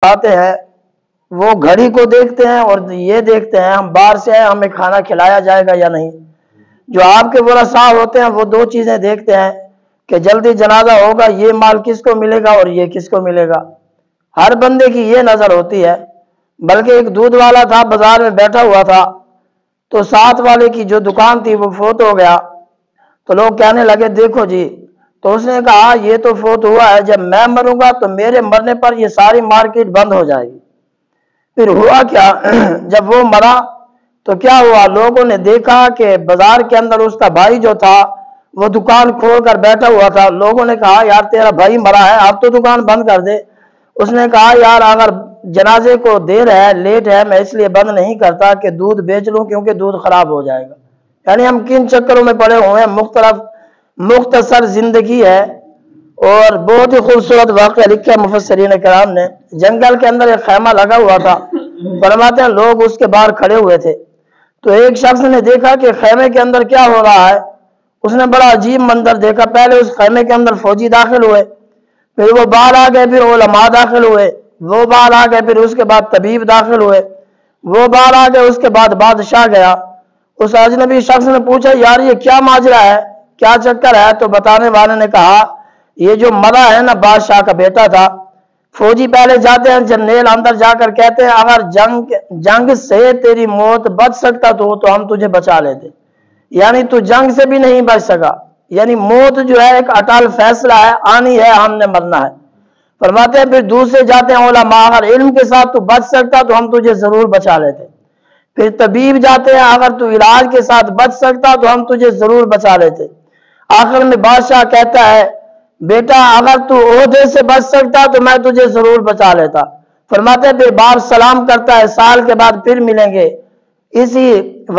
آتے ہیں وہ گھڑی کو دیکھتے ہیں اور یہ دیکھتے ہیں ہم باہر سے ہیں ہمیں کھانا کھلایا جائے گا یا نہیں۔ جو آپ کے ورثاء ہوتے ہیں وہ دو چیزیں دیکھتے ہیں کہ جلدی جنازہ ہوگا، یہ مال کس کو ملے گا اور یہ کس کو ملے گا۔ ہر بندے کی یہ نظر ہوتی ہے۔ بلکہ ایک دودھ والا تھا، بازار میں بیٹھا ہوا تھا، تو ساتھ والے کی جو دکان تھی وہ فوت ہو گیا، تو لوگ کہنے لگے دیکھو جی، تو اس نے کہا یہ تو فوت ہوا ہے، جب میں مروں گا تو میرے مرنے پر یہ ساری مارکیٹ بند ہو جائے گی۔ پھر ہوا کیا، جب وہ مرا تو کیا ہوا، لوگوں نے دیکھا کہ بازار کے اندر اس کا بھائی جو تھا وہ دکان کھول کر بیٹھا ہوا تھا۔ لوگوں نے کہا یار تیرا بھائی مرا ہے، اب تو دکان بند کر دے۔ اس نے کہا یار اگر جنازے کو دیر ہے، لیٹ ہے، میں اس لیے بند نہیں کرتا کہ دودھ بیچ لوں، کیونکہ دودھ خراب ہو جائے گا۔ یعنی ہم کن چکروں میں پڑے ہوئے ہیں، مختصر زندگی ہے۔ اور بہت ہی خوبصورت واقعہ لکھا مفسرین کرام نے۔ جنگل کے اندر ایک خیمہ لگا ہوا تھا، فرماتے ہیں لوگ اس کے باہر کھڑے ہوئے تھے، تو ایک شخص نے دیکھا کہ خیمے کے اندر کیا ہو رہا ہے۔ اس نے بڑا عجیب منظر دیکھا، پہلے اس خیمے کے اندر فوجی داخل ہوئے، پھر وہ باہر آ گئے، پھر علماء داخل ہوئے، وہ باہر آ گئے، پھر اس کے بعد طبیب داخل ہوئے، وہ باہر آ گئے، اس کے بعد بادشاہ گیا۔ اس اجنبی شخص نے پوچھا یار یہ کیا ماجرا ہے، کیا چکر ہے؟ تو بتانے والے نے کہا یہ جو مرا ہے نا بادشاہ کا بیٹا تھا، فوجی پہلے جاتے ہیں، جرنیل اندر جا کر کہتے ہیں اگر جنگ سے تیری موت بچ سکتا تو ہم تجھے بچا لیتے، یعنی تو جنگ سے بھی نہیں بچ سکا، یعنی موت جو ہے ایک اٹل فیصلہ ہے، آنی ہے، ہم نے مرنا ہے۔ فرماتے ہیں پھر دوسرے جاتے ہیں علماء، اگر علم کے ساتھ تو بچ سکتا تو ہم تجھے ضرور بچا لیتے۔ پھر طبیب جاتے ہیں، اگر تو علاج کے ساتھ بچ سکتا تو ہم تجھے ضرور بچا لیتے۔ آخر میں بادشاہ کہتا ہے بیٹا اگر تو عہدے سے بچ سکتا تو میں تجھے ضرور بچا لیتا۔ فرماتے ہیں پھر باپ سلام کرتا ہے، سال کے بعد پھر ملیں گے۔ اسی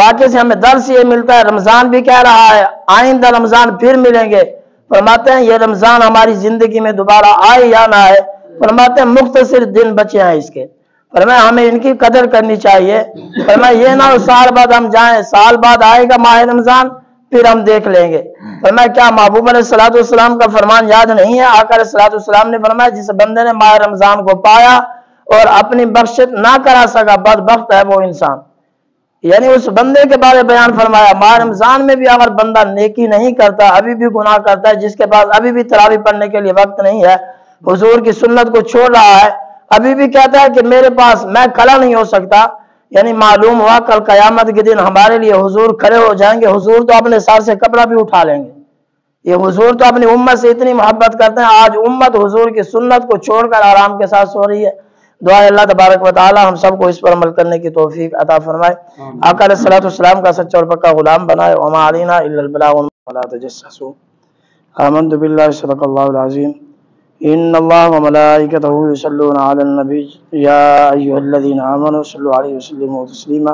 واقعے سے ہمیں درس یہ ملتا ہے، رمضان بھی کہہ رہا ہے آئندہ رمضان پھر ملیں گے۔ فرماتے ہیں یہ رمضان ہماری زندگی میں دوبارہ آئے یا نہ آئے، فرماتے ہیں مختصر دن بچے ہیں اس کے، فرمایا ہمیں ان کی قدر کرنی چاہیے۔ فرمایا یہ نہ ہو سال بعد ہم جائیں، سال بعد آئے گا ماہ رمضان پھر ہم دیکھ لیں گے۔ فرمایا کیا محبوب علیہ الصلوۃ والسلام کا فرمان یاد نہیں ہے؟ آقا علیہ الصلوۃ والسلام نے فرمایا جس بندے نے ماہ رمضان کو پایا اور اپنی بخشت نہ کرا سکا بدبخت ہے وہ انسان، یعنی اس بندے کے بارے بیان فرمایا ماہ رمضان میں بھی اگر بندہ نیکی نہیں کرتا، ابھی بھی گناہ کرتا ہے، جس کے پاس ابھی بھی تراویح پڑھنے کے لیے وقت نہیں ہے، حضور کی سنت کو چھوڑ رہا ہے، ابھی بھی کہتا ہے کہ میرے پاس میں کھڑا نہیں ہو سکتا، یعنی معلوم ہوا کل قیامت کے دن ہمارے لیے حضور کھڑے ہو جائیں گے، حضور تو اپنے سر سے کپڑا بھی اٹھا لیں گے۔ یہ حضور تو اپنی امت سے اتنی محبت کرتے ہیں، آج امت حضور کی سنت کو چھوڑ کر آرام کے ساتھ سو رہی ہے۔ دعا اللہ تبارک و تعالی ہم سب کو اس پر عمل کرنے کی توفیق عطا فرمائے، آقا علیہ الصلوۃ والسلام کا سچا اور پکا غلام بنائے۔ وما علینا الا البلاغ ولا تجسسوا۔ آمنت باللہ صدق اللہ العظیم۔ ان اللہ وملائکتہ یصلون علی النبی یا ایھا الذین آمنوا صلوا علیہ وسلموا تسلیما۔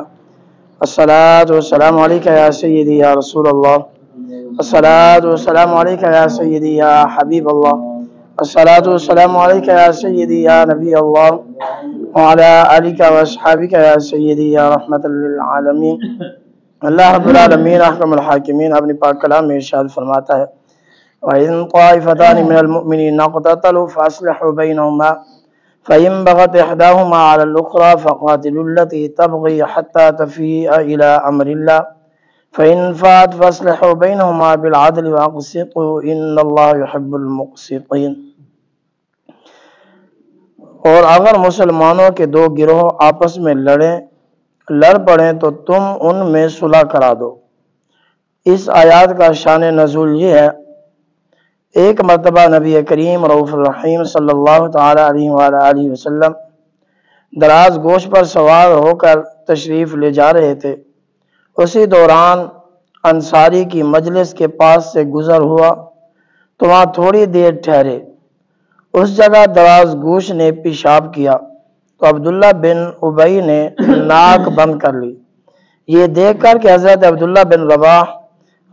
الصلاۃ والسلام علیک یا سیدی یا رسول اللہ، الصلاۃ والسلام علیک یا سیدی یا حبیب اللہ، الصلاۃ والسلام علیک یا سیدی یا نبی اللہ وعلی آلک واصحابک یا سیدی یا رحمۃ للعالمین۔ اللہ رب العالمین احکم الحاکمین اپنی پاک کلام میں ارشاد فرماتا ہے وَإِن طَائِفَتَانِ مِنَ الْمُؤْمِنِينَ اقْتَتَلُوا فَأَصْلِحُوا بَيْنَهُمَا فَإِن بَغَتْ إِحْدَاهُمَا عَلَى الْأُخْرَى فَقَاتِلُوا الَّتِي تَبْغِي حَتَّى تَفِيءَ إِلَى أَمْرِ اللَّهِ فَإِن فَاءَتْ فَأَصْلِحُوا بَيْنَهُمَا بِالْعَدْلِ وَأَقْسِطُوا إِنَّ اللَّهَ يُحِبُّ الْمُقْسِطِينَ۔ اور اگر مسلمانوں کے دو گروہ آپس میں لڑ پڑیں تو تم ان میں صلح کرا دو۔ اس آیات کا شان نزول یہ ہے، ایک مرتبہ نبی کریم رؤوف الرحیم صلی اللہ تعالی علیہ وآلہ وسلم دراز گوش پر سوار ہو کر تشریف لے جا رہے تھے۔ اسی دوران انصاری کی مجلس کے پاس سے گزر ہوا تو وہاں تھوڑی دیر ٹھہرے۔ اس جگہ دراز گوش نے پیشاب کیا تو عبداللہ بن ابی نے ناک بند کر لی۔ یہ دیکھ کر کہ حضرت عبداللہ بن رواح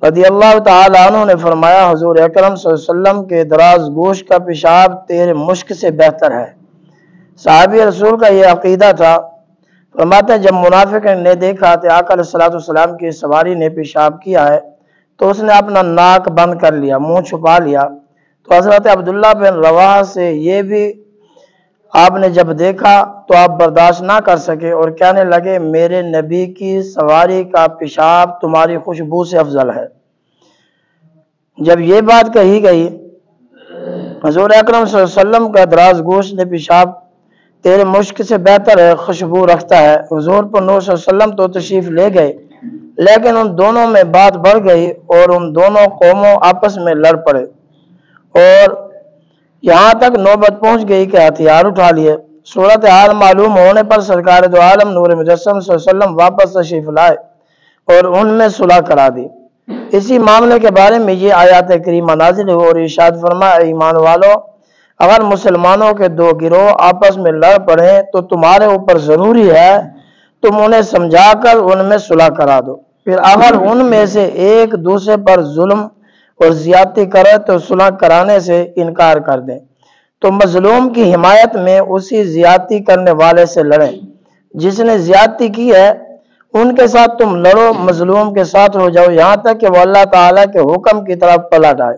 رضی اللہ تعالی عنہ نے فرمایا حضور اکرم صلی اللہ علیہ وسلم کے دراز گوش کا پیشاب تیرے مشک سے بہتر ہے۔ صحابی رسول کا یہ عقیدہ تھا۔ فرماتے ہیں جب منافق نے دیکھا کہ آقا علیہ الصلوۃ والسلام کی سواری نے پیشاب کیا ہے تو اس نے اپنا ناک بند کر لیا، منہ چھپا لیا، تو حضرت عبداللہ بن رواح سے یہ بھی آپ نے جب دیکھا تو آپ برداشت نہ کر سکے اور کہنے لگے میرے نبی کی سواری کا پیشاب تمہاری خوشبو سے افضل ہے۔ جب یہ بات کہی گئی، حضور اکرم صلی اللہ علیہ وسلم کا دراز گوش نے پیشاب تیرے مشک سے بہتر ہے، خوشبو رکھتا ہے۔ حضور پر نور صلی اللہ علیہ وسلم تو تشریف لے گئے، لیکن ان دونوں میں بات بڑھ گئی اور ان دونوں قوموں آپس میں لڑ پڑے اور یہاں تک نوبت پہنچ گئی کہ ہتھیار اٹھا لیے۔ صورتحال معلوم ہونے پر سرکار دو عالم نور مجسم صلی اللہ علیہ وسلم واپس تشریف لائے اور ان میں صلح کرا دی۔ اسی معاملے کے بارے میں یہ آیات کریمہ نازل ہوئی اور ارشاد فرمایا، ایمان والو، اگر مسلمانوں کے دو گروہ آپس میں لڑ پڑیں تو تمہارے اوپر ضروری ہے تم انہیں سمجھا کر ان میں صلح کرا دو۔ پھر اگر ان میں سے ایک دوسرے پر ظلم اور زیادتی کرے تو صلح کرانے سے انکار کر دیں، تو مظلوم کی حمایت میں اسی زیادتی کرنے والے سے لڑیں۔ جس نے زیادتی کی ہے ان کے ساتھ تم لڑو، مظلوم کے ساتھ ہو جاؤ یہاں تک کہ وہ اللہ تعالیٰ کے حکم کی طرف پلٹ آئے۔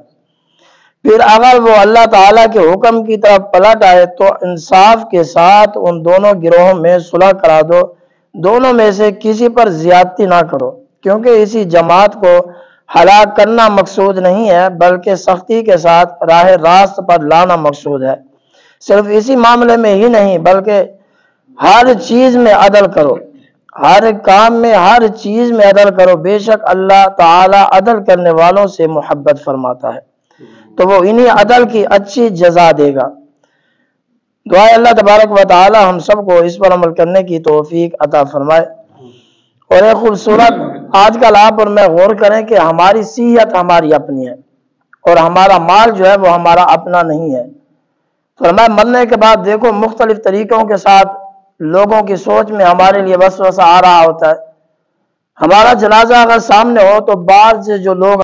پھر اگر وہ اللہ تعالیٰ کے حکم کی طرف پلٹ آئے تو انصاف کے ساتھ ان دونوں گروہوں میں صلح کرا دو، دونوں میں سے کسی پر زیادتی نہ کرو، کیونکہ اسی جماعت کو ہلاک کرنا مقصود نہیں ہے بلکہ سختی کے ساتھ راہ راست پر لانا مقصود ہے۔ صرف اسی معاملے میں ہی نہیں بلکہ ہر چیز میں عدل کرو، ہر کام میں ہر چیز میں عدل کرو، بے شک اللہ تعالی عدل کرنے والوں سے محبت فرماتا ہے، تو وہ انہی عدل کی اچھی جزا دے گا۔ دعائے اللہ تبارک و تعالی ہم سب کو اس پر عمل کرنے کی توفیق عطا فرمائے۔ اور ایک خوبصورت آج کل آپ اور میں غور کریں کہ ہماری صحت ہماری اپنی ہے اور ہمارا مال جو ہے وہ ہمارا اپنا نہیں ہے۔ فرمایا مرنے کے بعد دیکھو مختلف طریقوں کے ساتھ لوگوں کی سوچ میں ہمارے لیے وسوسہ آ رہا ہوتا ہے۔ ہمارا جنازہ اگر سامنے ہو تو بعض جو لوگ